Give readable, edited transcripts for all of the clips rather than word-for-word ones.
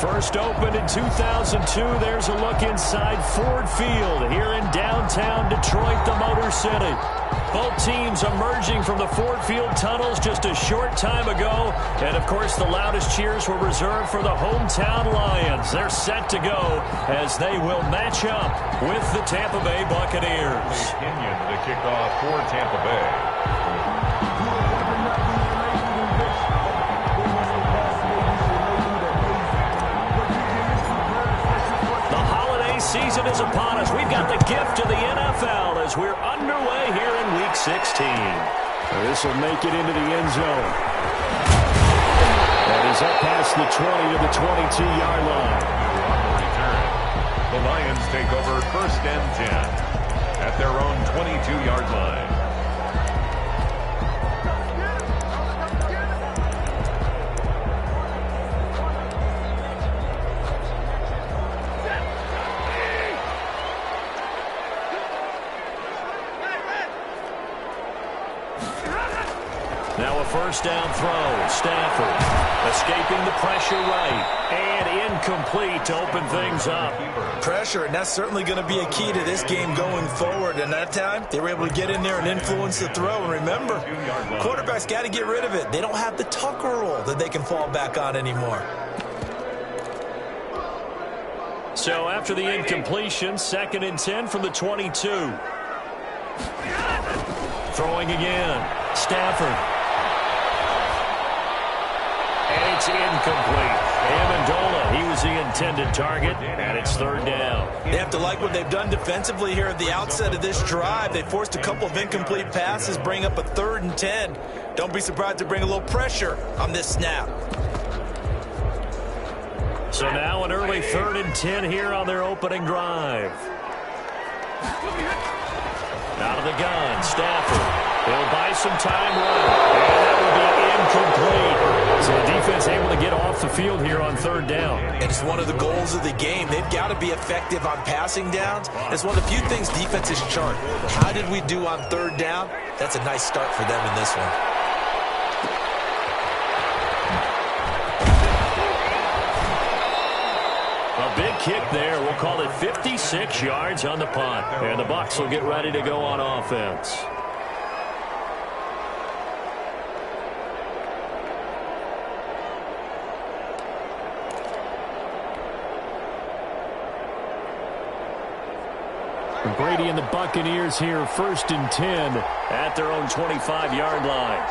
First opened in 2002, there's a look inside Ford Field here in downtown Detroit, the Motor City. Both teams emerging from the Ford Field tunnels just a short time ago. And, of course, the loudest cheers were reserved for the hometown Lions. They're set to go as they will match up with the Tampa Bay Buccaneers. Kenyon to kick off for Tampa Bay. Season is upon us. We've got the gift of the NFL as we're underway here in Week 16. This will make it into the end zone. That is up past the 20 to the 22-yard line. The Lions take over 1st and 10 at their own 22-yard line. Now a first down throw. Stafford escaping the pressure right. And incomplete to open things up. Pressure, and that's certainly going to be a key to this game going forward. And that time, they were able to get in there and influence the throw. And remember, quarterbacks got to get rid of it. They don't have the Tucker rule that they can fall back on anymore. So after the incompletion, 2nd and 10 from the 22. Throwing again. Stafford. And it's incomplete. Amendola, he was the intended target, and it's 3rd down. They have to like what they've done defensively here at the outset of this drive. They forced a couple of incomplete passes, bring up a 3rd and 10. Don't be surprised to bring a little pressure on this snap. So now an early 3rd and 10 here on their opening drive. Out of the gun, Stafford. He'll buy some time running, and that will be incomplete. So the defense able to get off the field here on 3rd down. And it's one of the goals of the game. They've got to be effective on passing downs. It's one of the few things defenses chart. How did we do on 3rd down? That's a nice start for them in this one. A big kick there. We'll call it 56 yards on the punt. And the Bucs will get ready to go on offense. Brady and the Buccaneers here, 1st and 10 at their own 25-yard line.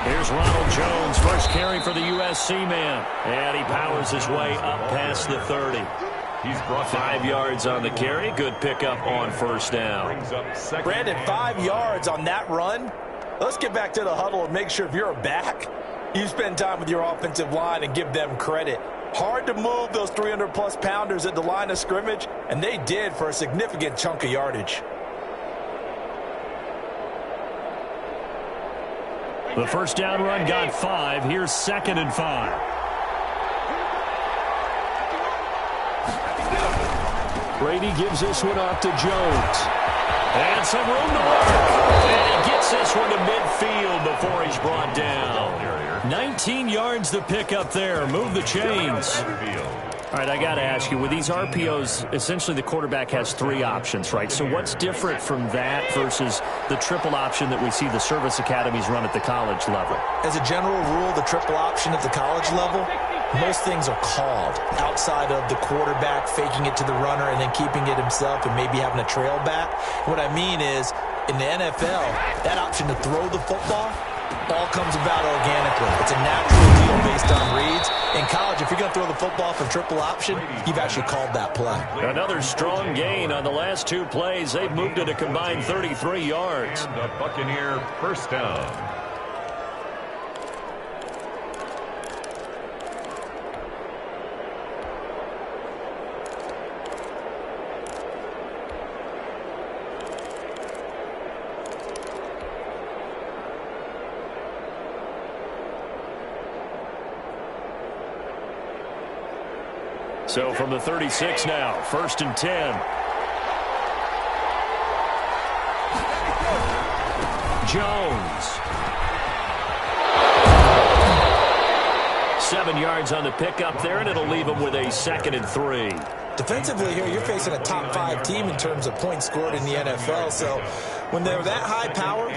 Here's Ronald Jones, first carry for the USC man. And he powers his way up past the 30. He's brought 5 yards on the carry. Good pickup on 1st down. Brandon, 5 yards on that run. Let's get back to the huddle and make sure if you're a back, you spend time with your offensive line and give them credit. Hard to move those 300-plus pounders at the line of scrimmage, and they did for a significant chunk of yardage. The 1st down run got 5. Here's 2nd and 5. Brady gives this one off to Jones. And some room to work. And he gets this one to midfield before he's brought down. 19 yards to pick up there. Move the chains. All right, I got to ask you, with these RPOs, essentially the quarterback has 3 options, right? So what's different from that versus the triple option that we see the service academies run at the college level? As a general rule, the triple option at the college level, most things are called outside of the quarterback faking it to the runner and then keeping it himself and maybe having a trail back. What I mean is, in the NFL, that option to throw the football all comes about organically. It's a natural deal based on reads. In college, if you're going to throw the football from triple option, you've actually called that play. Another strong gain on the last 2 plays. They've moved it a combined 33 yards. And the Buccaneer 1st down. So from the 36 now, 1st and 10. Jones. 7 yards on the pickup there, and it'll leave them with a 2nd and 3. Defensively here, you're facing a top 5 team in terms of points scored in the NFL. So when they're that high power,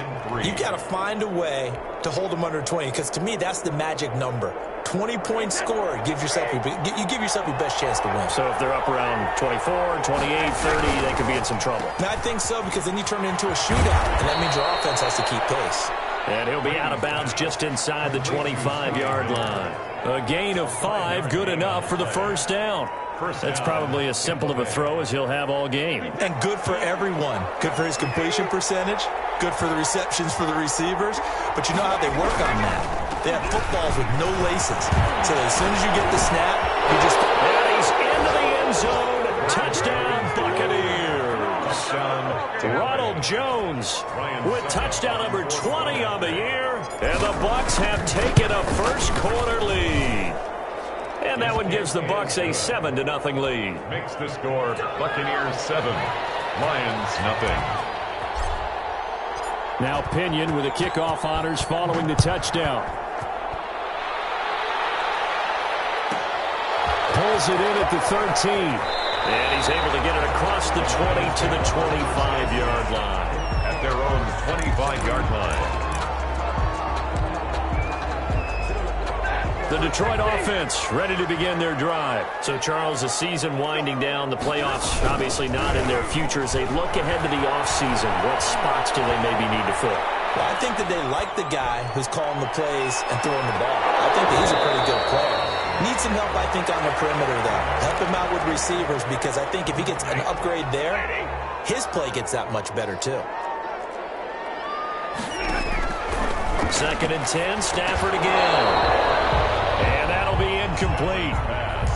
you've got to find a way to hold them under 20. Because to me, that's the magic number. 20 points scored, you give yourself your best chance to win. So if they're up around 24, 28, 30, they could be in some trouble. Now, I think so, because then you turn it into a shootout, and that means your offense has to keep pace. And he'll be out of bounds just inside the 25-yard line. A gain of 5, good enough for the first down. That's probably as simple of a throw as he'll have all game. And good for everyone. Good for his completion percentage. Good for the receptions for the receivers. But you know how they work on that. They have footballs with no laces. So as soon as you get the snap, you just... And he's into the end zone. Touchdown, Buccaneers. Ronald Jones with touchdown number 20 on the year. And the Bucs have taken a first-quarter lead. And that one gives the Bucs a 7-0 lead. Makes the score Buccaneers 7, Lions nothing. Now Pinion with the kickoff honors following the touchdown. Pulls it in at the 13. And he's able to get it across the 20 to the 25-yard line. At their own 25-yard line. The Detroit offense ready to begin their drive. So, Charles, the season winding down, the playoffs obviously not in their future. As they look ahead to the offseason, what spots do they maybe need to fill? Well, I think that they like the guy who's calling the plays and throwing the ball. I think that he's a pretty good player. Needs some help, I think, on the perimeter, though. Help him out with receivers, because I think if he gets an upgrade there, his play gets that much better, too. 2nd and 10, Stafford again. And that'll be incomplete.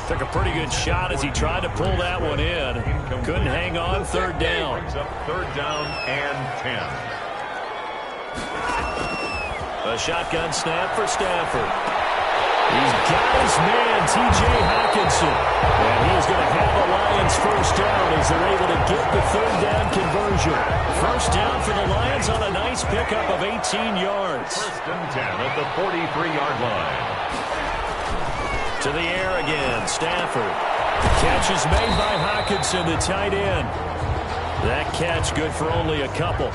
Took a pretty good shot as he tried to pull that one in. Couldn't hang on. 3rd down. Brings up 3rd down and 10. A shotgun snap for Stafford. He's got his man, T.J. Hawkinson. And he's going to have the Lions first down as they're able to get the 3rd down conversion. First down for the Lions on a nice pickup of 18 yards. 1st and 10 at the 43-yard line. To the air again, Stafford. Catch is made by Hawkinson, the tight end. That catch good for only a couple.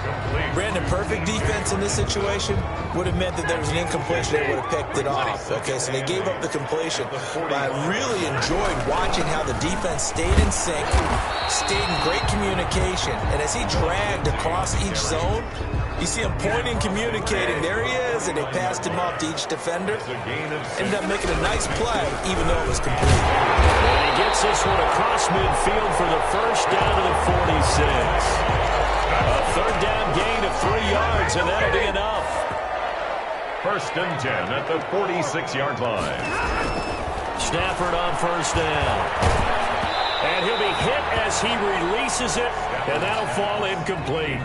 Brandon, perfect defense in this situation would have meant that there was an incompletion. They would have picked it off. Okay, so they gave up the completion. But I really enjoyed watching how the defense stayed in sync, stayed in great communication. And as he dragged across each zone, you see him pointing, communicating. There he is, and they passed him off to each defender. Ended up making a nice play, even though it was complete. And he gets this one across midfield for the first down to the 46. A 3rd down gain of 3 yards, and that'll be enough. 1st and 10 at the 46-yard line. Stafford on 1st down. And he'll be hit as he releases it, and that'll fall incomplete.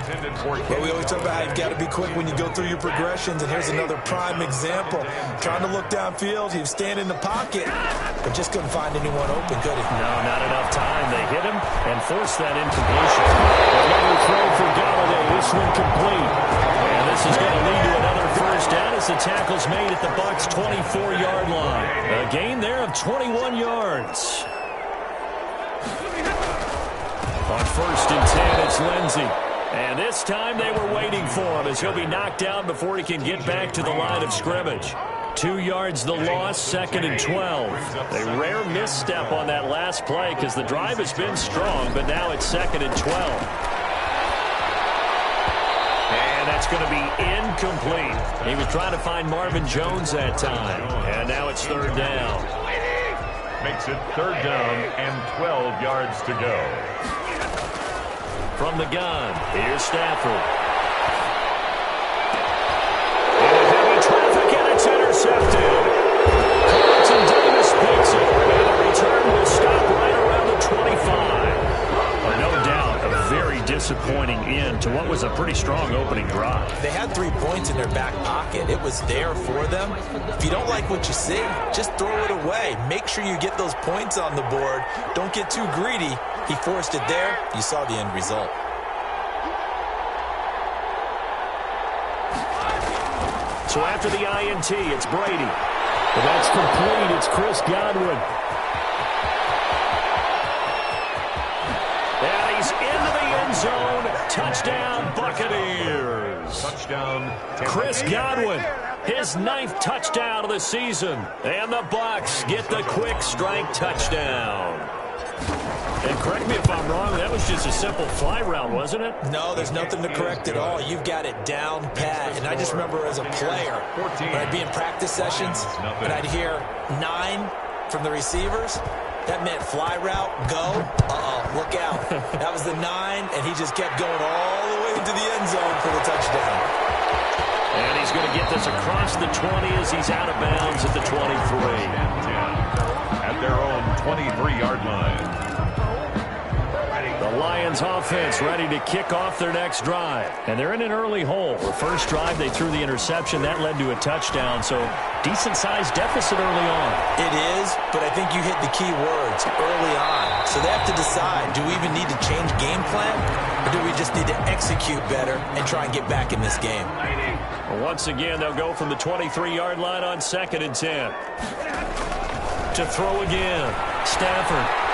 But we always talk about how you've got to be quick when you go through your progressions, and here's another prime example. Trying to look downfield, he was standing in the pocket, but just couldn't find anyone open, could he? No, not enough time. They hit him and forced that incompletion. Another throw for Galladay. This one complete. And this is going to lead to another first down as the tackle's made at the Bucs' 24-yard line. A gain there of 21 yards. On 1st and 10, it's Lindsey. And this time they were waiting for him as he'll be knocked down before he can get back to the line of scrimmage. 2 yards the loss, 2nd and 12. A rare misstep on that last play because the drive has been strong, but now it's 2nd and 12. And that's going to be incomplete. He was trying to find Marvin Jones that time. And now it's 3rd down. Makes it 3rd down and 12 yards to go. From the gun, here's Stafford. Into heavy traffic, and it's intercepted. Carlton Davis picks it, and the return will stop right around the 25. No doubt, a very disappointing end to what was a pretty strong opening drive. They had 3 points in their back pocket. It was there for them. If you don't like what you see, just throw it away. Make sure you get those points on the board. Don't get too greedy. He forced it there. You saw the end result. So after the INT, it's Brady. But that's complete. It's Chris Godwin. And he's into the end zone. Touchdown, Buccaneers. Touchdown, Chris Godwin, his 9th touchdown of the season. And the Bucs get the quick strike touchdown. And correct me if I'm wrong, that was just a simple fly route, wasn't it? No, there's nothing to correct at all. You've got it down pat. And I just remember as a player, when I'd be in practice sessions, and I'd hear 9 from the receivers, that meant fly route, go, look out. That was the 9, and he just kept going all the way to the end zone for the touchdown. And he's going to get this across the 20 as he's out of bounds at the 23. At their own 23-yard line. The Lions offense ready to kick off their next drive. And they're in an early hole. The first drive, they threw the interception. That led to a touchdown. So decent-sized deficit early on. It is, but I think you hit the key words early on. So they have to decide, do we even need to change game plan? Or do we just need to execute better and try and get back in this game? Once again, they'll go from the 23-yard line on 2nd and 10. To throw again. Stafford.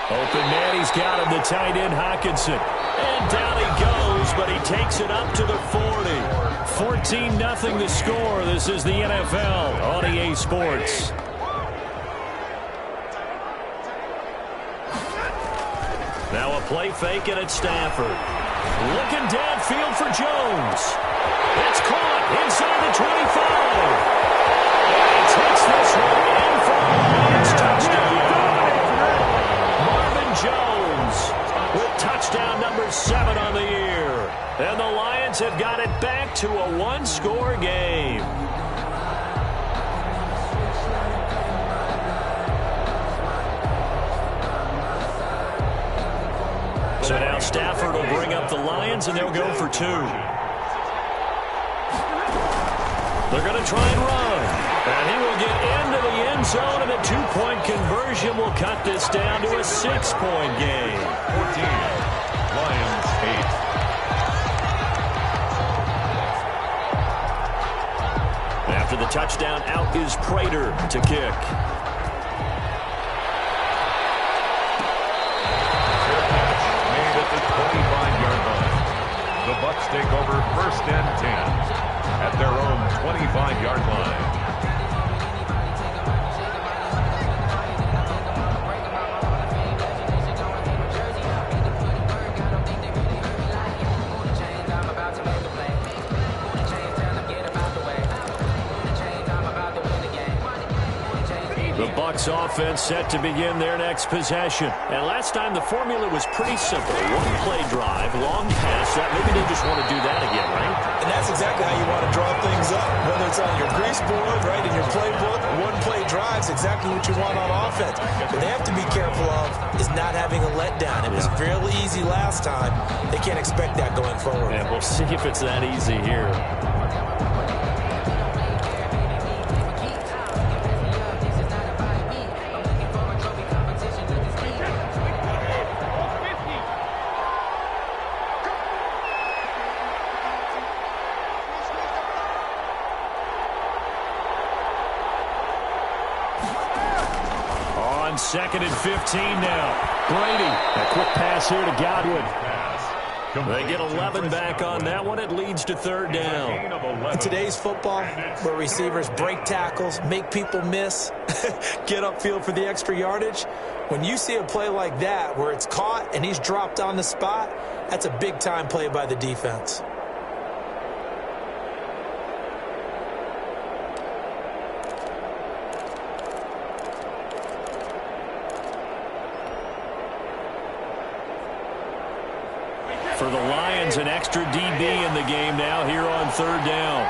Open man, he's got him, the tight end, Hockenson. And down he goes, but he takes it up to the 40. 14-0 the score. This is the NFL on EA Sports. Now a play fake, and it's Stafford. Looking downfield for Jones. It's caught inside the 25. And he takes this one in for a Lions touchdown. Jones with touchdown number 7 on the year. And the Lions have got it back to a 1-score game. So now Stafford will bring up the Lions, and they'll go for 2. They're going to try and run. And he will get into the end zone, and a 2-point conversion will cut this down to a 6-point game. 14, Lions 8. After the touchdown, out is Prater to kick. Made at the 25-yard line. The Bucs take over 1st and 10 at their own 25-yard line. Offense set to begin their next possession. And last time the formula was pretty simple. 1-play drive, long pass. Maybe they just want to do that again, right? And that's exactly how you want to draw things up. Whether it's on your grease board, right, in your playbook, 1-play drives, exactly what you want on offense. What they have to be careful of is not having a letdown. It was fairly easy last time. They can't expect that going forward. And we'll see if it's that easy here. On 2nd and 15 now. Brady, a quick pass here to Godwin. They get 11 back on that one. It leads to 3rd down. In today's football, where receivers break tackles, make people miss, get upfield for the extra yardage, when you see a play like that where it's caught and he's dropped on the spot, that's a big-time play by the defense. For the Lions, an extra DB in the game now here on 3rd down.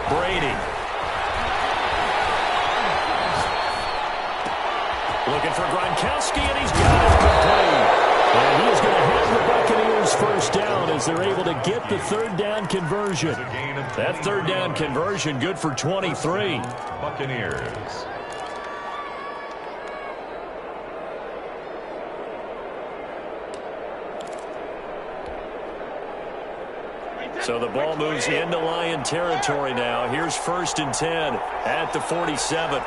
Brady. Looking for Gronkowski, and he's got it complete. And he is going to have the Buccaneers 1st down as they're able to get the 3rd down conversion. That 3rd down conversion good for 23. Buccaneers. So the ball moves into Lion territory now. Here's 1st and 10 at the 47.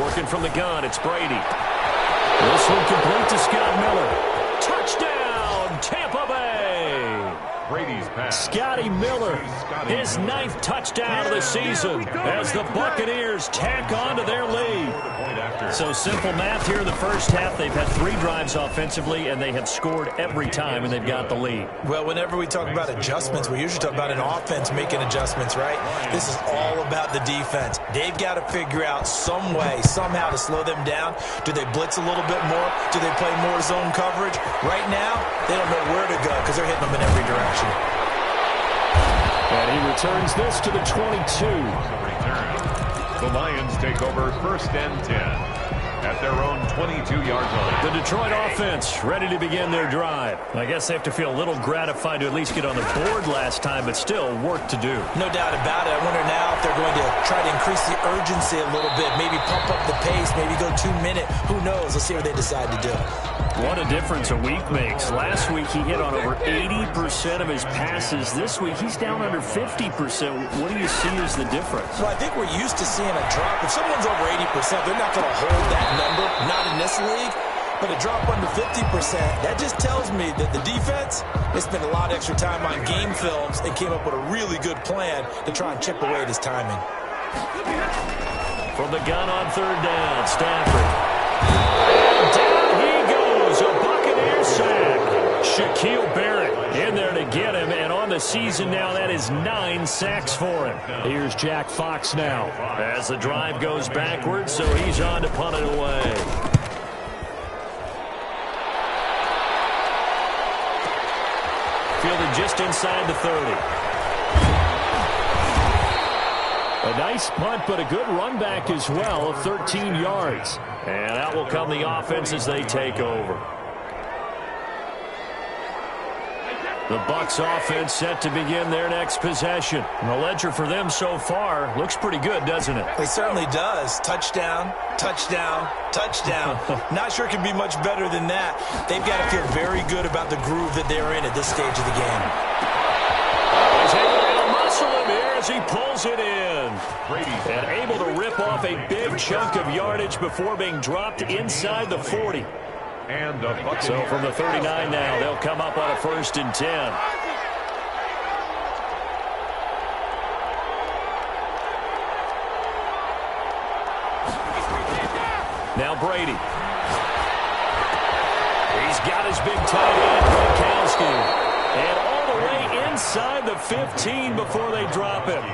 Working from the gun, it's Brady. This one complete to Scott Miller. Touchdown, Tampa Bay! Brady's pass. Scotty Miller, his 9th touchdown of the season as the Buccaneers tack on to their lead. So simple math here in the first half. They've had 3 drives offensively, and they have scored every time, and they've got the lead. Well, whenever we talk about adjustments, we usually talk about an offense making adjustments, right? This is all about the defense. They've got to figure out some way, somehow to slow them down. Do they blitz a little bit more? Do they play more zone coverage? Right now, they don't know where to go because they're hitting them in every direction. And he returns this to the 22. The Lions take over 1st and 10 at their own 22-yard line. The Detroit offense ready to begin their drive. I guess they have to feel a little gratified to at least get on the board last time, but still work to do. No doubt about it. I wonder now if they're going to try to increase the urgency a little bit, maybe pump up the pace, maybe go 2-minute. Who knows? Let's see what they decide to do. What a difference a week makes. Last week he hit on over 80% of his passes. This week he's down under 50%. What do you see as the difference? Well, I think we're used to seeing a drop. If someone's over 80%, they're not going to hold that number, not in this league. But a drop under 50%, that just tells me that the defense, they spent a lot of extra time on game films and came up with a really good plan to try and chip away at his timing. From the gun on 3rd down, Stafford. And down he goes, a Buccaneer sack. Shaquille Barrett in there to get him, and on the season now, that is 9 sacks for him. Here's Jack Fox now as the drive goes backwards, so he's on to punt it away. Fielded just inside the 30. A nice punt, but a good run back as well of 13 yards. And out will come the offense as they take over. The Bucs offense set to begin their next possession. And the ledger for them so far looks pretty good, doesn't it? It certainly does. Touchdown, touchdown, touchdown. Not sure it can be much better than that. They've got to feel very good about the groove that they're in at this stage of the game. He's able to muscle him here as he pulls it in. And able to rip off a big chunk of yardage before being dropped inside the 40. And so from the 39 now, they'll come up on a 1st and 10. Now Brady. He's got his big tight end, Gronkowski. And all the way inside the 15 before they drop him.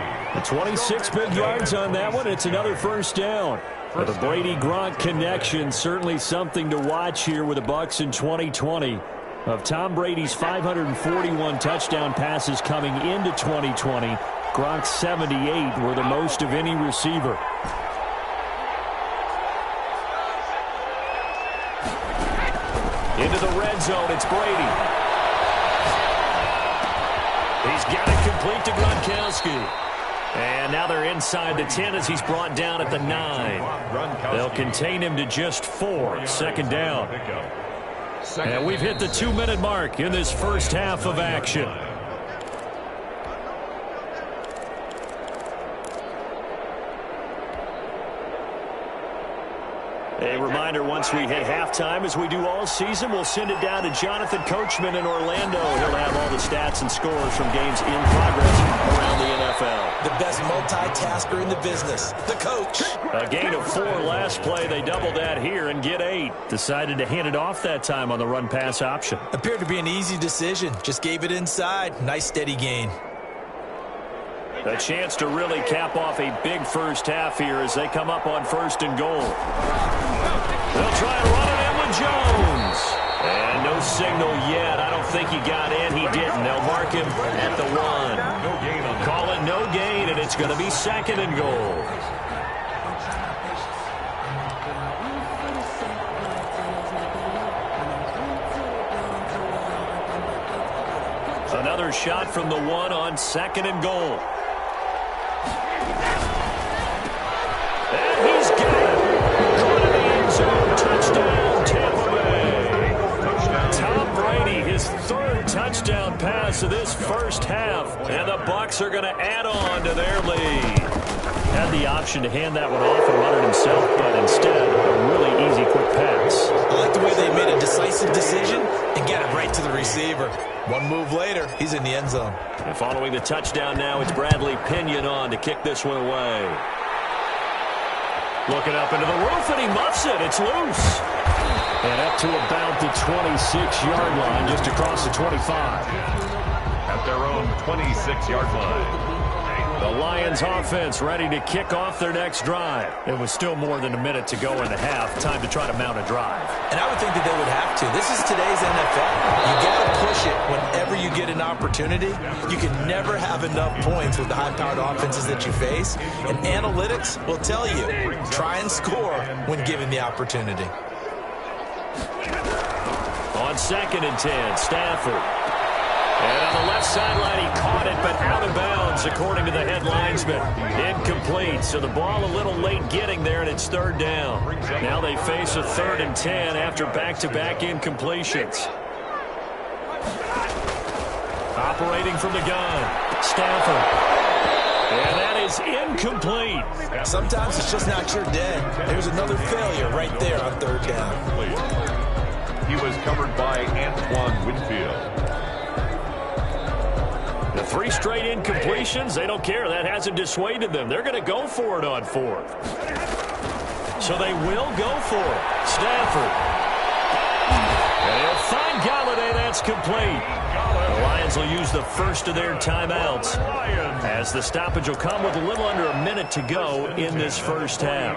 26 big yards on that one. It's another 1st down. But the Brady-Gronk connection, certainly something to watch here with the Bucs in 2020. Of Tom Brady's 541 touchdown passes coming into 2020, Gronk's 78 were the most of any receiver. Into the red zone, it's Brady. He's got it complete to Gronkowski. And now they're inside the 10 as he's brought down at the 9. They'll contain him to just 4. 2nd down. And we've hit the 2-minute mark in this first half of action. A reminder, once we hit halftime, as we do all season, we'll send it down to Jonathan Coachman in Orlando. He'll have all the stats and scores from games in progress around the NFL. The best multitasker in the business, the coach. A gain of 4 last play. They double that here and get 8. Decided to hand it off that time on the run-pass option. Appeared to be an easy decision. Just gave it inside. Nice steady gain. A chance to really cap off a big first half here as they come up on 1st and goal. They'll try and run it in with Jones. And no signal yet. I don't think he got in. He didn't. They'll mark him at the 1. Call it no gain, and it's going to be 2nd and goal. Another shot from the 1 on 2nd and goal. half, and the Bucs are going to add on to their lead. Had the option to hand that one off and run it himself, but instead, a really easy, quick pass. I like the way they made a decisive decision and get it right to the receiver. One move later, he's in the end zone. And following the touchdown now, it's Bradley Pinion on to kick this one away. Looking up into the roof, and he muffs it. It's loose. And up to about the 26-yard line, just across the 25. At their own 26-yard line. The Lions offense ready to kick off their next drive. It was still more than a minute to go in the half. Time to try to mount a drive. And I would think that they would have to. This is today's NFL. You got to push it whenever you get an opportunity. You can never have enough points with the high-powered offenses that you face. And analytics will tell you, try and score when given the opportunity. On 2nd and 10, Stafford. And on the left sideline, he caught it, but out of bounds, according to the head linesman. Incomplete, so the ball a little late getting there, and it's 3rd down. Now they face a 3rd and 10 after back-to-back incompletions. Operating from the gun, Stafford. And that is incomplete. Sometimes it's just not your day. There's another failure right there on 3rd down. He was covered by Antoine Winfield. The 3 straight incompletions, they don't care. That hasn't dissuaded them. They're going to go for it on 4th. So they will go for it. Stafford. And he'll find Galladay. That's complete. The Lions will use the first of their timeouts, as the stoppage will come with a little under a minute to go in this first half.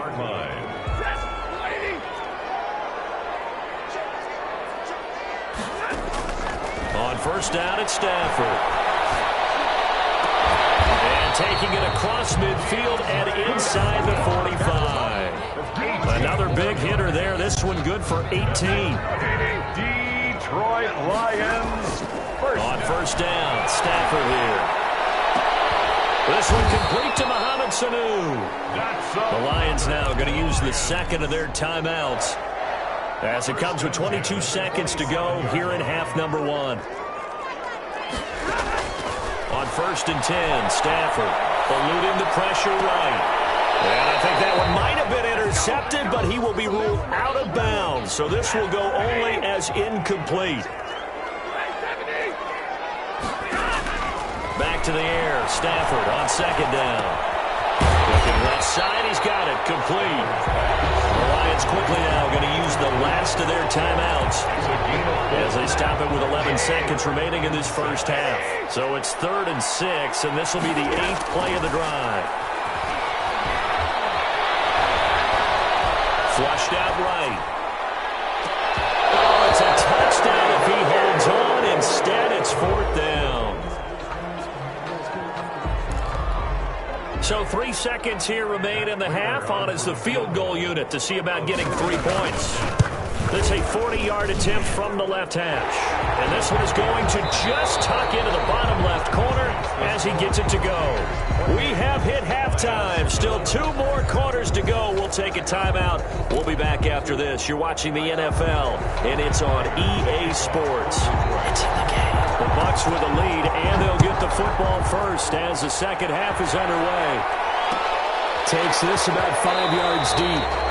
On 1st down, it's Stafford. Taking it across midfield and inside the 45. Another big hitter there. This one good for 18. Detroit Lions. On 1st down, Stafford here. This one complete to Mohamed Sanu. The Lions now going to use the 2nd of their timeouts, as it comes with 22 seconds to go here in half number 1. On 1st and 10, Stafford eluding the pressure right. And I think that one might have been intercepted, but he will be ruled out of bounds. So this will go only as incomplete. Back to the air, Stafford on 2nd down. Looking left side, he's got it, complete. The Lions quickly now going to use the last of their timeouts as they stop it with 11 seconds remaining in this first half. So it's 3rd and 6, and this will be the 8th play of the drive. Flushed out right. Oh, it's a touchdown if he holds on. Instead, it's 4th down. So 3 seconds here remain in the half. On is the field goal unit to see about getting 3 points. It's a 40-yard attempt from the left hash. And this one is going to just tuck into the bottom left corner as he gets it to go. We have hit halftime. Still 2 more quarters to go. We'll take a timeout. We'll be back after this. You're watching the NFL, and it's on EA Sports. It's in the game. The Bucs with the lead, and they'll get the football first as the second half is underway. Takes this about 5 yards deep.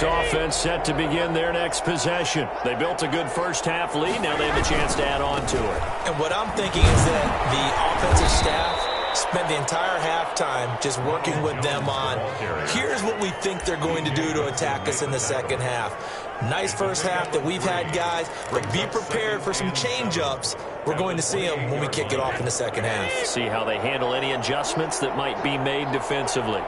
Offense set to begin their next possession. They built a good first half lead. Now they have a chance to add on to it. And what I'm thinking is that the offensive staff spent the entire halftime just working with them on, here's what we think they're going to do to attack us in the second half. Nice first half that we've had, guys, but be prepared for some change-ups. We're going to see them when we kick it off in the second half. See how they handle any adjustments that might be made defensively.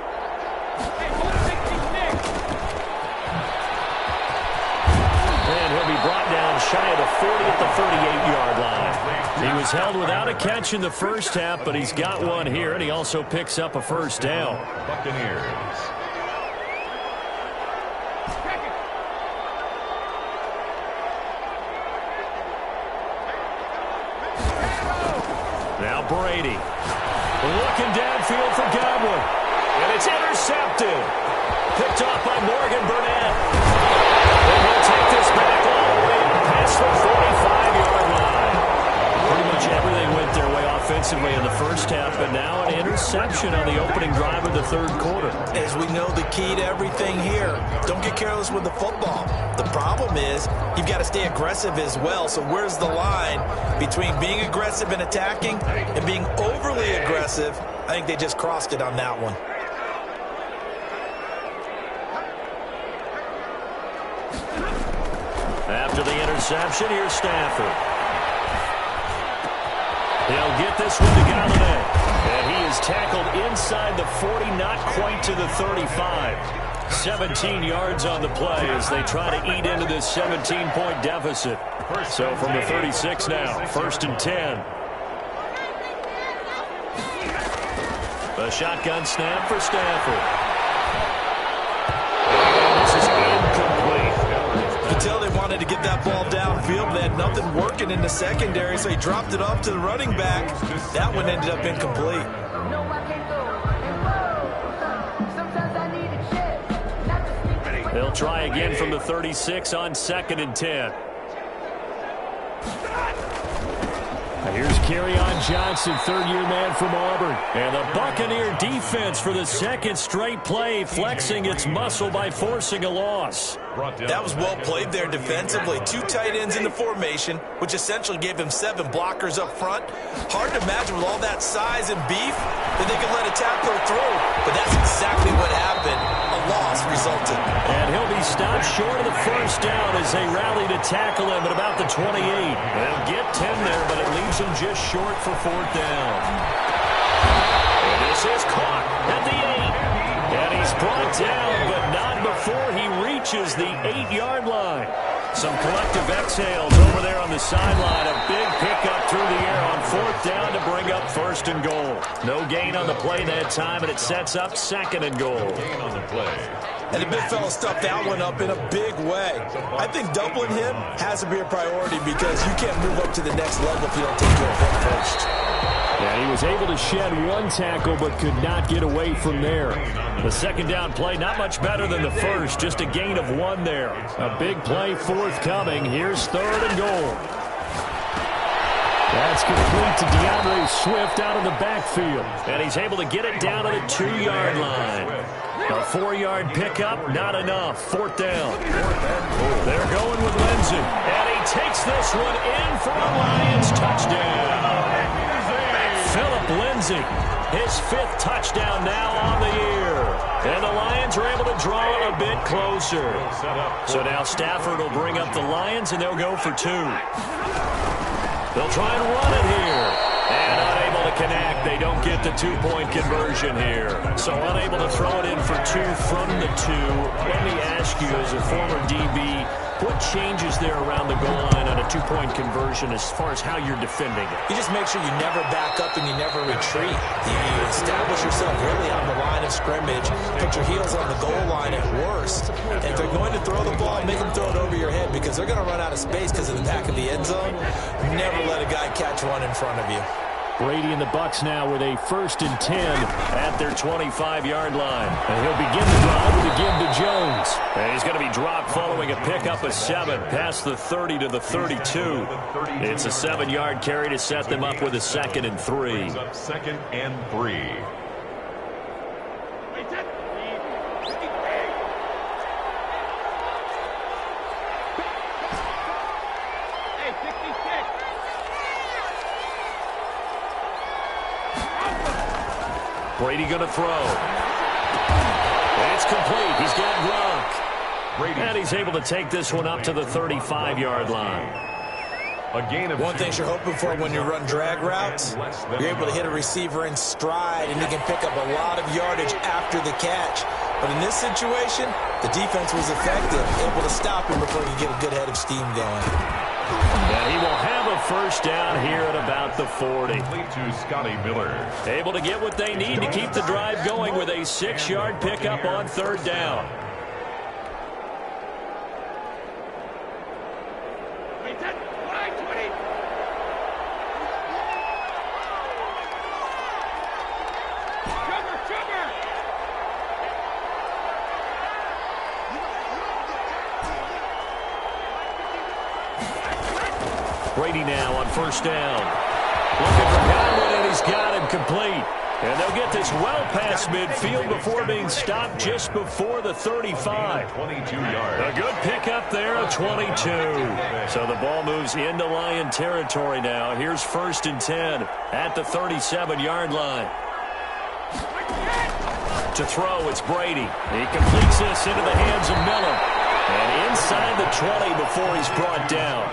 Brought down shy of the 40 at the 38-yard line. He was held without a catch in the first half, but he's got one here, and he also picks up a first down. Buccaneers. Now Brady. Looking downfield for Godwin. And it's intercepted. Picked off by Morgan Burnett. And he'll take this back all the way past the 45-yard line. Pretty much everything went their way offensively in the first half, but now an interception on the opening drive of the third quarter. As we know, the key to everything here, don't get careless with the football. The problem is you've got to stay aggressive as well. So where's the line between being aggressive and attacking and being overly aggressive? I think they just crossed it on that one. After the interception, here's Stafford. He'll get this one to Galladay. And he is tackled inside the 40, not quite to the 35. 17 yards on the play as they try to eat into this 17-point deficit. So from the 36 now, 1st and 10. A shotgun snap for Stafford. This is incomplete. You could tell they wanted to get that ball downfield. They had nothing working in the secondary, so he dropped it off to the running back. That one ended up incomplete. They'll try again from the 36 on 2nd and 10. Here's Kerryon Johnson, third-year man from Auburn. And the Buccaneer defense for the second straight play, flexing its muscle by forcing a loss. That was well played there defensively. 2 tight ends in the formation, which essentially gave him 7 blockers up front. Hard to imagine with all that size and beef that they could let a tackler through. But that's exactly what happened. A loss resulted. And he'll be stopped short of the first down as they rally to tackle him at about the 28. They'll get 10 there, but it leaves him just short for 4th down. And this is caught at the 8. And he's brought down, but not before he reaches the 8-yard line. Some collective exhales over there on the sideline. A big pickup through the air on 4th down to bring up 1st and goal. No gain on the play that time, and it sets up 2nd and goal. Gain on the play. And the big fella stuffed that one up in a big way. I think doubling him has to be a priority because you can't move up to the next level if you don't take care of him first. Yeah, he was able to shed 1 tackle but could not get away from there. The 2nd down play not much better than the first, just a gain of 1 there. A big play forthcoming. Here's 3rd and goal. That's complete to DeAndre Swift out of the backfield. And he's able to get it down to the 2-yard line. A 4-yard pickup, not enough. 4th down. They're going with Lindsey. And he takes this one in for a Lions touchdown. Phillip Lindsey, his 5th touchdown now on the year. And the Lions are able to draw a bit closer. So now Stafford will bring up the Lions, and they'll go for 2. They'll try and run it here. And unable to connect. They don't get the 2-point conversion here. So unable to throw it in for 2 from the 2. Let me ask you, as a former DB, what changes there around the goal line on a 2-point conversion as far as how you're defending it? You just make sure you never back up and you never retreat. You establish yourself really on the line of scrimmage, put your heels on the goal line at worst. And if they're going to throw the ball, make them throw it over your head because they're going to run out of space because of the back of the end zone. Never let a guy catch one in front of you. Brady and the Bucs now with a 1st and 10 at their 25-yard line. And he'll begin the drive with a give to Jones. And he's going to be dropped following a pickup of 7 past the 30 to the 32. It's a 7-yard carry to set them up with a 2nd and 3. 2nd and 3. Brady going to throw. And it's complete. He's got Gronk. And he's able to take this one up to the 35-yard line. A gain of one thing you're hoping for when you run drag routes, you're able to hit a receiver in stride, and you can pick up a lot of yardage after the catch. But in this situation, the defense was effective, able to stop him before you get a good head of steam going. And he will have a 1st down here at about the 40. To Scotty Miller. Able to get what they need to keep the drive going with a 6-yard pickup on 3rd down. Brady now on first down. Looking for Godwin, and he's got him complete. And they'll get this well past midfield before being stopped just before the 35. 22 yards. A good pickup there, a 22. So the ball moves into Lion territory now. Here's 1st and 10 at the 37-yard line. To throw, it's Brady. He completes this into the hands of Miller. And inside the 20 before he's brought down.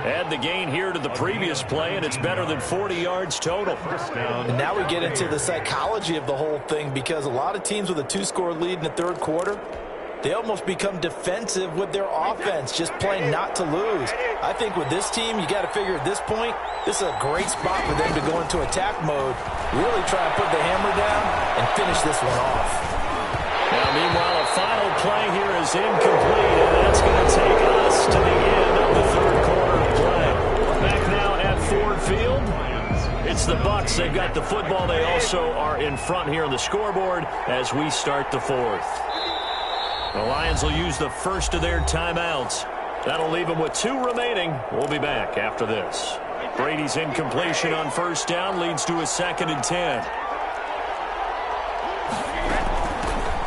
Add the gain here to the previous play, and it's better than 40 yards total. And now we get into the psychology of the whole thing, because a lot of teams with a 2-score lead in the third quarter, they almost become defensive with their offense, just playing not to lose. I think with this team, you got to figure at this point, this is a great spot for them to go into attack mode, really try and put the hammer down and finish this one off. Now, meanwhile, a final play here is incomplete, and that's going to take us to the end of the third quarter of play. Back now at Ford Field. It's the Bucs. They've got the football. They also are in front here on the scoreboard as we start the fourth. The Lions will use the first of their timeouts. That'll leave them with 2 remaining. We'll be back after this. Brady's incompletion on first down leads to a 2nd and 10.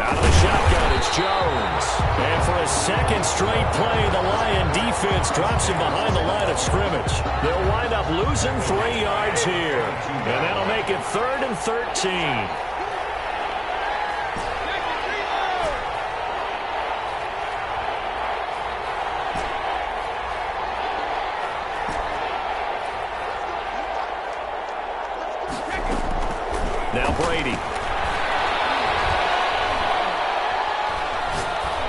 Out of the shotgun, it's Jones. And for a second straight play, the Lion defense drops him behind the line of scrimmage. They'll wind up losing 3 yards here. And that'll make it 3rd and 13. Now Brady.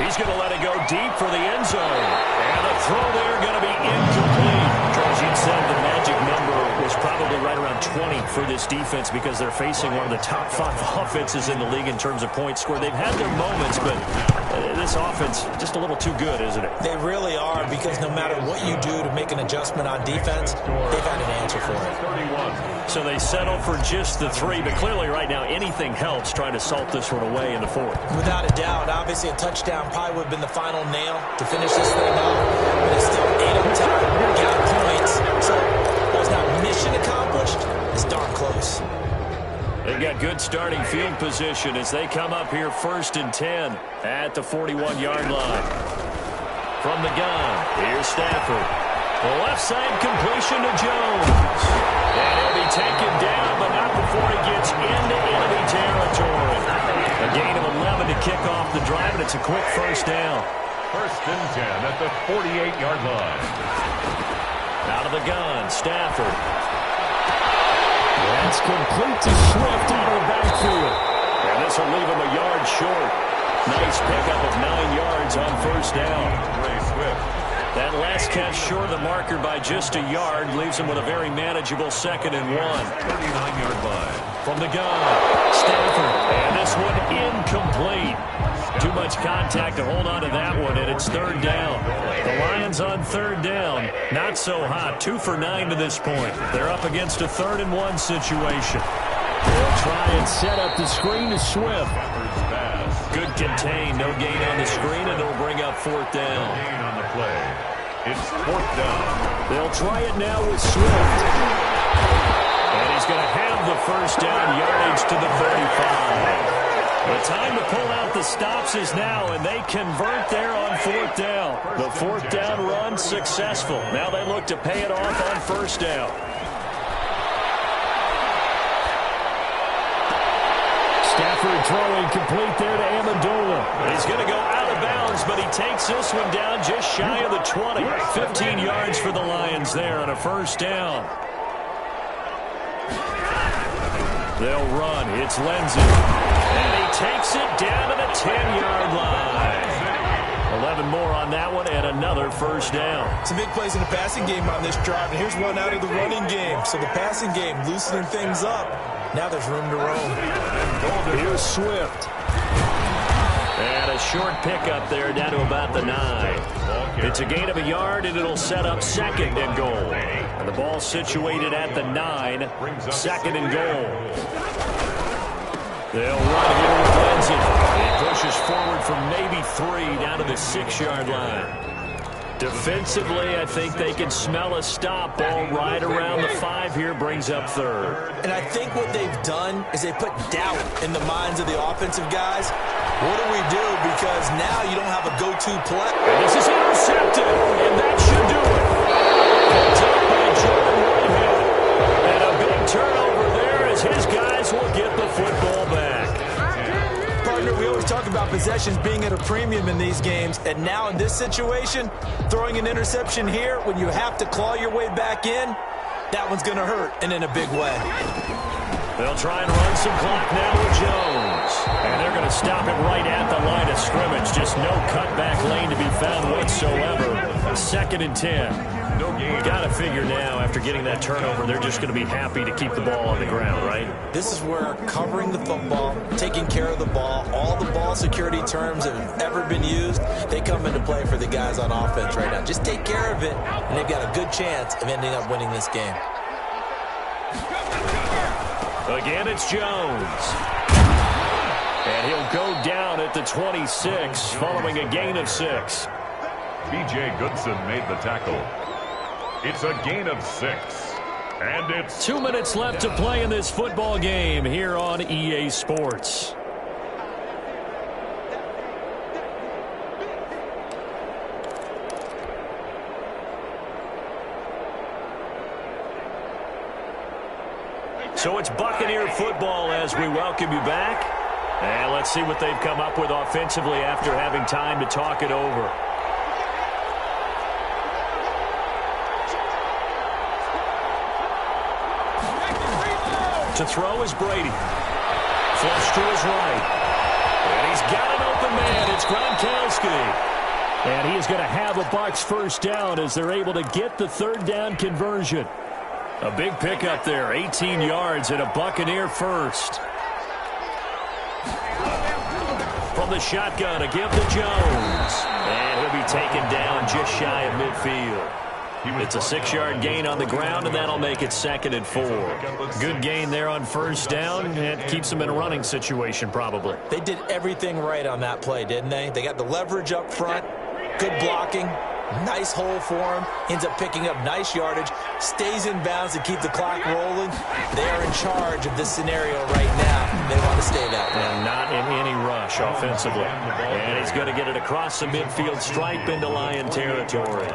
He's going to let it go deep for the end zone. And the throw there going to be incomplete. Georgine said the magic number was probably right around 20 for this defense because they're facing one of the top 5 offenses in the league in terms of points scored. They've had their moments, but this offense just a little too good, isn't it? They really are, because no matter what you do to make an adjustment on defense, they've had an answer for it. So they settle for just the 3, but clearly right now anything helps trying to salt this one away in the 4th. Without a doubt, obviously a touchdown probably would have been the final nail to finish this thing off, but it's still 8 on time, got points, so that's not mission accomplished. It's darn close. They've got good starting field position as they come up here 1st and 10 at the 41-yard line. From the gun, here's Stafford. The left side completion to Jones. And he'll be taken down, but not before he gets into enemy territory. A gain of 11 to kick off the drive, and it's a quick first down. 1st and 10 at the 48-yard line. Out of the gun, Stafford. That's complete to Swift out of the backfield. And this will leave him a yard short. Nice pickup of 9 yards on first down. Ray Swift. That last catch short of the marker by just a yard leaves him with a very manageable 2nd and 1. 39-yard line. From the gun, Stafford. And this one incomplete. Too much contact to hold on to that one, and it's 3rd down. The Lions on 3rd down. Not so hot. 2 for 9 to this point. They're up against a 3rd and 1 situation. They'll try and set up the screen to Swift. Good contain. No gain on the screen, and they'll bring up 4th down. No gain on the play. It's 4th down. They'll try it now with Swift. And he's going to have the first down, yardage to the 35. The time to pull out the stops is now, and they convert there on 4th down. The 4th down run successful. Now they look to pay it off on 1st down. Stafford throwing complete there to Amendola. He's going to go out of bounds, but he takes this one down just shy of the 20. 15 yards for the Lions there on a 1st down. They'll run. It's Lindsey. And he takes it down to the 10-yard line. 11 more on that one and another 1st down. Some big plays in the passing game on this drive, and here's one out of the running game. So the passing game loosening things up. Now there's room to roam. Here's Swift. And a short pickup there down to about the 9. It's a gain of a yard, and it'll set up 2nd and goal. And the ball situated at the 9. 2nd and goal. They'll run here with Lindsey. He pushes forward from maybe 3 down to the 6-yard line. Defensively, I think they can smell a stop. Ball right around the 5 here, brings up third. And I think what they've done is they put doubt in the minds of the offensive guys. What do we do? Because now you don't have a go-to play. And this is intercepted, and that should do it. Picked up by Jordan Whitehead. And a big turnover there as his guys will get the football back. Partner, we always talk about possessions being at a premium in these games, and now in this situation, throwing an interception here when you have to claw your way back in, that one's going to hurt, and in a big way. They'll try and run some clock now with Jones. And they're going to stop it right at the line of scrimmage. Just no cutback lane to be found whatsoever. 2nd and 10. Got to figure now, after getting that turnover, they're just going to be happy to keep the ball on the ground, right? This is where covering the football, taking care of the ball, all the ball security terms that have ever been used, they come into play for the guys on offense right now. Just take care of it, and they've got a good chance of ending up winning this game. Again, it's Jones. And he'll go down at the 26 following a gain of 6. B.J. Goodson made the tackle. It's a gain of 6. And it's 2 minutes left to play in this football game here on EA Sports. So it's Buccaneer football as we welcome you back. And let's see what they've come up with offensively after having time to talk it over. To throw is Brady. Flush to his right. And he's got an open man. It's Gronkowski. And he is going to have a Bucs first down as they're able to get the 3rd down conversion. A big pickup there, 18 yards and a Buccaneer first. From the shotgun, a give to Jones. And he'll be taken down just shy of midfield. It's a 6-yard gain on the ground, and that'll make it 2nd and 4. Good gain there on first down, and keeps them in a running situation probably. They did everything right on that play, didn't they? They got the leverage up front, good blocking, nice hole for him, ends up picking up nice yardage, stays in bounds to keep the clock rolling. They are in charge of this scenario right now. They want to stay that way. And not in any rush offensively. And he's going to get it across the midfield stripe into Lion territory.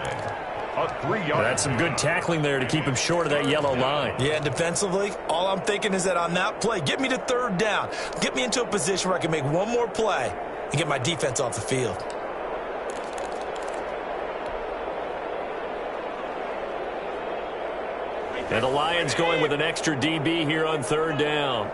That's some good tackling there to keep him short of that yellow line. Yeah, defensively, all I'm thinking is that on that play, get me to 3rd down. Get me into a position where I can make one more play and get my defense off the field. And the Lions going with an extra DB here on 3rd down.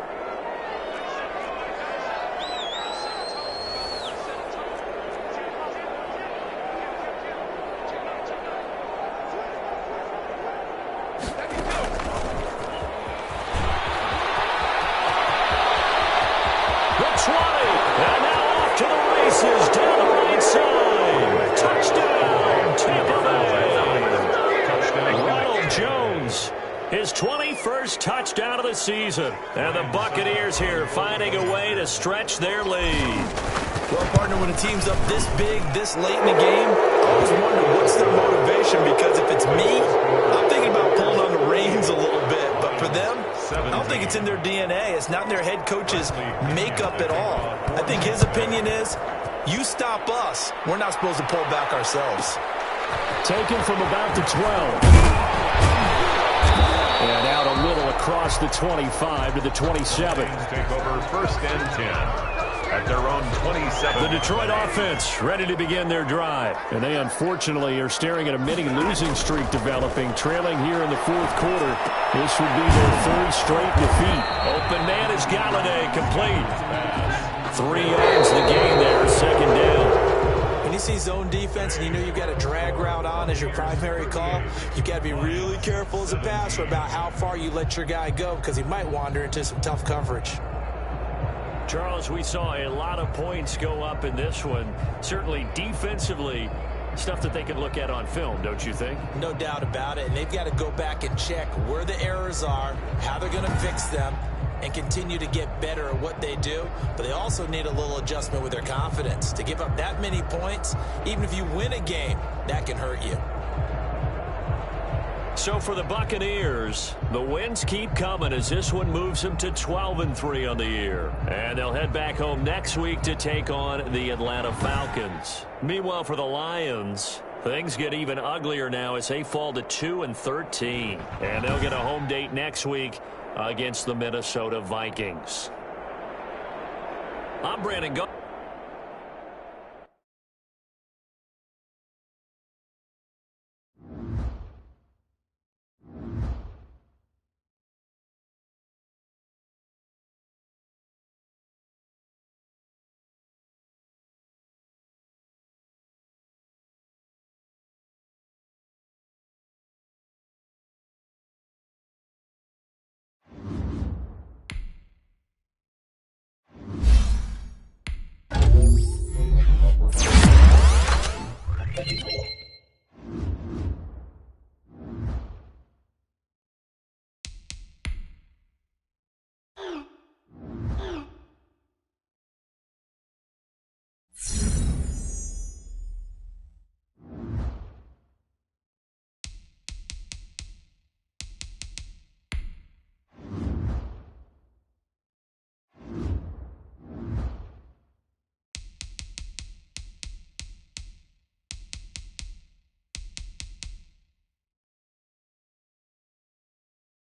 His 21st touchdown of the season. And the Buccaneers here finding a way to stretch their lead. Well, partner, when a team's up this big, this late in the game, I always wonder what's their motivation, because if it's me, I'm thinking about pulling on the reins a little bit. But for them, I don't think it's in their DNA. It's not in their head coach's makeup at all. I think his opinion is, you stop us, we're not supposed to pull back ourselves. Taken from about the 12. And out a little across the 25 to the 27. Take over 1st and 10 at their own 27. The Detroit offense ready to begin their drive. And they unfortunately are staring at a mini losing streak developing, trailing here in the 4th quarter. This would be their 3rd straight defeat. Open man is Galladay, complete. 3 yards the gain there, 2nd down. When you see zone defense and you know you've got a drag route on as your primary call, you've got to be really careful as a passer about how far you let your guy go, because he might wander into some tough coverage. Charles, we saw a lot of points go up in this one. Certainly defensively, stuff that they can look at on film, don't you think? No doubt about it, and they've got to go back and check where the errors are, how they're going to fix them. and continue to get better at what they do, but they also need a little adjustment with their confidence. To give up that many points, even if you win a game, that can hurt you. So for the Buccaneers, the wins keep coming as this one moves them to 12-3 on the year. And they'll head back home next week to take on the Atlanta Falcons. Meanwhile, for the Lions, things get even uglier now as they fall to 2-13. And they'll get a home date next week against the Minnesota Vikings. I'm Brandon Go.